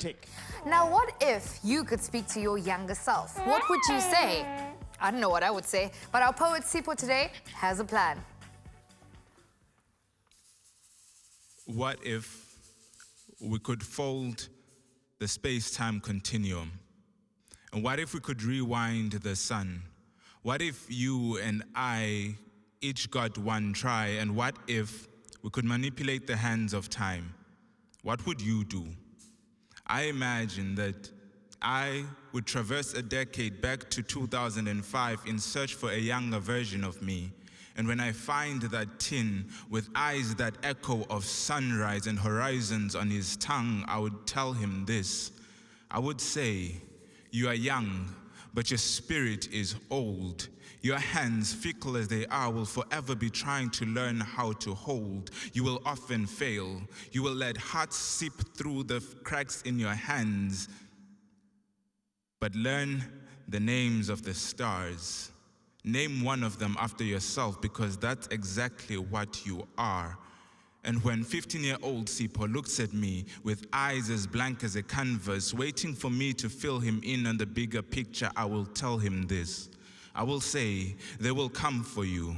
tick. Now, what if you could speak to your younger self? What would you say? I don't know what I would say, but our poet Sipho today has a plan. What if we could fold the space-time continuum? And what if we could rewind the sun? What if you and I each got one try? And what if we could manipulate the hands of time? What would you do? I imagine that I would traverse a decade back to 2005 in search for a younger version of me. And when I find that tin with eyes that echo of sunrise and horizons on his tongue, I would tell him this. I would say, you are young, but your spirit is old. Your hands, fickle as they are, will forever be trying to learn how to hold. You will often fail. You will let hearts seep through the cracks in your hands. But learn the names of the stars. Name one of them after yourself, because that's exactly what you are. And when 15-year-old Sipho looks at me with eyes as blank as a canvas, waiting for me to fill him in on the bigger picture, I will tell him this. I will say, they will come for you,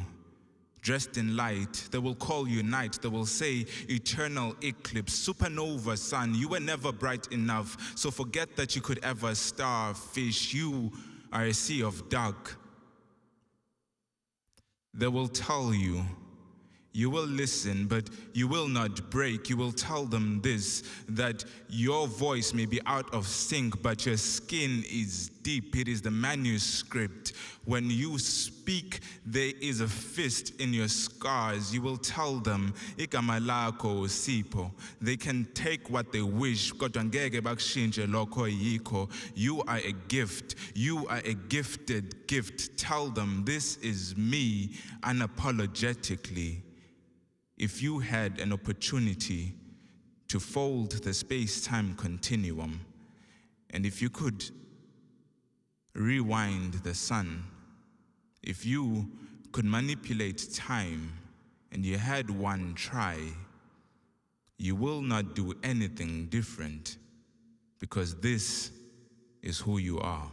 dressed in light. They will call you night. They will say, eternal eclipse, supernova sun. You were never bright enough, so forget that you could ever starfish. You are a sea of dark. They will tell you. You will listen, but you will not break. You will tell them this, that your voice may be out of sync, but your skin is deep. It is the manuscript. When you speak, there is a fist in your scars. You will tell them, igama lakho Sipho. They can take what they wish. Kodwa ngeke bakushintshe lokho yikho. You are a gift. You are a gifted gift. Tell them, this is me, unapologetically. If you had an opportunity to fold the space-time continuum, and if you could rewind the sun, if you could manipulate time, and you had one try, you will not do anything different, because this is who you are.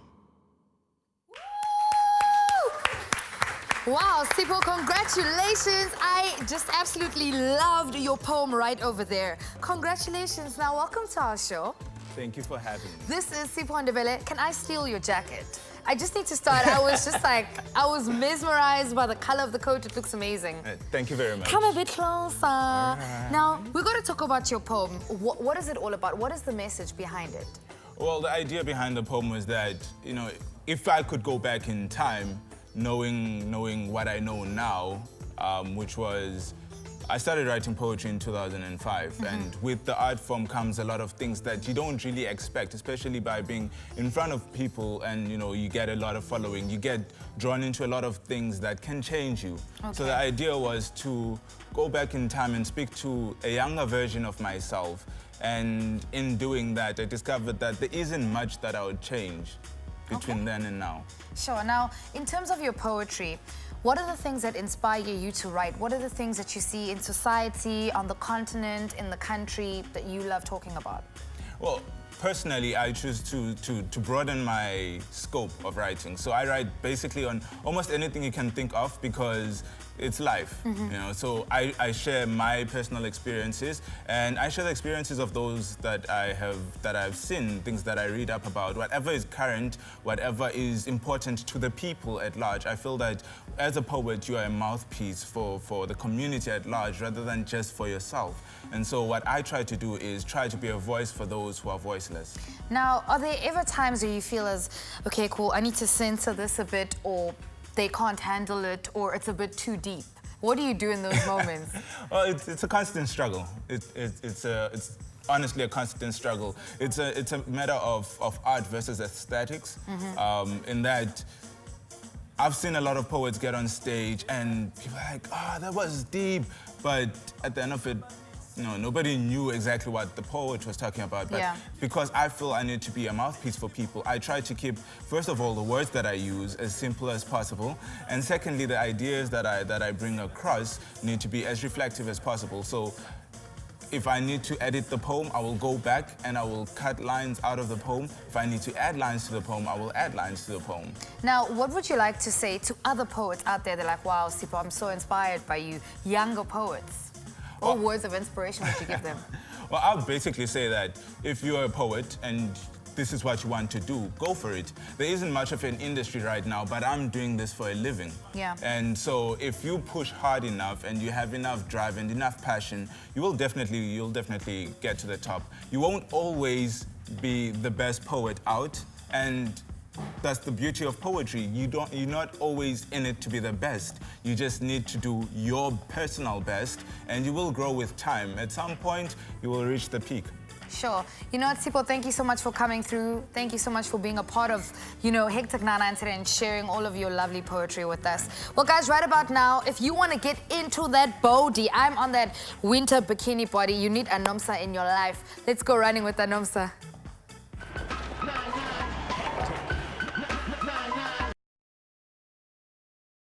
Wow, Sipho, congratulations. I just absolutely loved your poem right over there. Congratulations. Now, welcome to our show. Thank you for having me. This is Sipho Ndebele. Can I steal your jacket? I just need to start. I was just like, I was mesmerized by the color of the coat. It looks amazing. Thank you very much. Come a bit closer. Now, we're going to talk about your poem. What is it all about? What is the message behind it? Well, the idea behind the poem was that, you know, if I could go back in time, knowing what I know now, which was, I started writing poetry in 2005, and with the art form comes a lot of things that you don't really expect, especially by being in front of people, and you know, you get a lot of following, you get drawn into a lot of things that can change you. Okay. So the idea was to go back in time and speak to a younger version of myself, and in doing that, I discovered that there isn't much that I would change between then and now. Sure. Now, in terms of your poetry, what are the things that inspire you to write? What are the things that you see in society, on the continent, in the country that you love talking about? Well, personally, I choose to broaden my scope of writing. So I write basically on almost anything you can think of, because it's life, you know. So I share my personal experiences, and I share the experiences of those that I've seen, things that I read up about, whatever is current, whatever is important to the people at large. I feel that as a poet, you are a mouthpiece for the community at large, rather than just for yourself. And so what I try to do is try to be a voice for those who are voiceless. Now, are there ever times where you feel as, okay, cool, I need to censor this a bit, or they can't handle it, or it's a bit too deep? What do you do in those moments? Well, it's a constant struggle. It's honestly a constant struggle. It's a matter of art versus aesthetics, in that I've seen a lot of poets get on stage and people are like, oh, that was deep. But at the end of it, you know, nobody knew exactly what the poet was talking about. But because I feel I need to be a mouthpiece for people, I try to keep, first of all, the words that I use as simple as possible. And secondly, the ideas that I bring across need to be as reflective as possible. So if I need to edit the poem, I will go back and I will cut lines out of the poem. If I need to add lines to the poem, I will add lines to the poem. Now, what would you like to say to other poets out there? They're like, wow, Sipho, I'm so inspired by you, younger poets. What words of inspiration would you give them? Well, I'll basically say that if you're a poet and this is what you want to do, go for it. There isn't much of an industry right now, but I'm doing this for a living. Yeah. And so if you push hard enough and you have enough drive and enough passion, you'll definitely get to the top. You won't always be the best poet out, and that's the beauty of poetry. You're not always in it to be the best. You just need to do your personal best, and you will grow with time. At some point, you will reach the peak. Sure. You know what, Sipho, thank you so much for coming through. Thank you so much for being a part of, you know, Hectic 99 today and sharing all of your lovely poetry with us. Well, guys, right about now, if you want to get into that body, I'm on that winter bikini body, you need a Nomsa in your life. Let's go running with a Nomsa.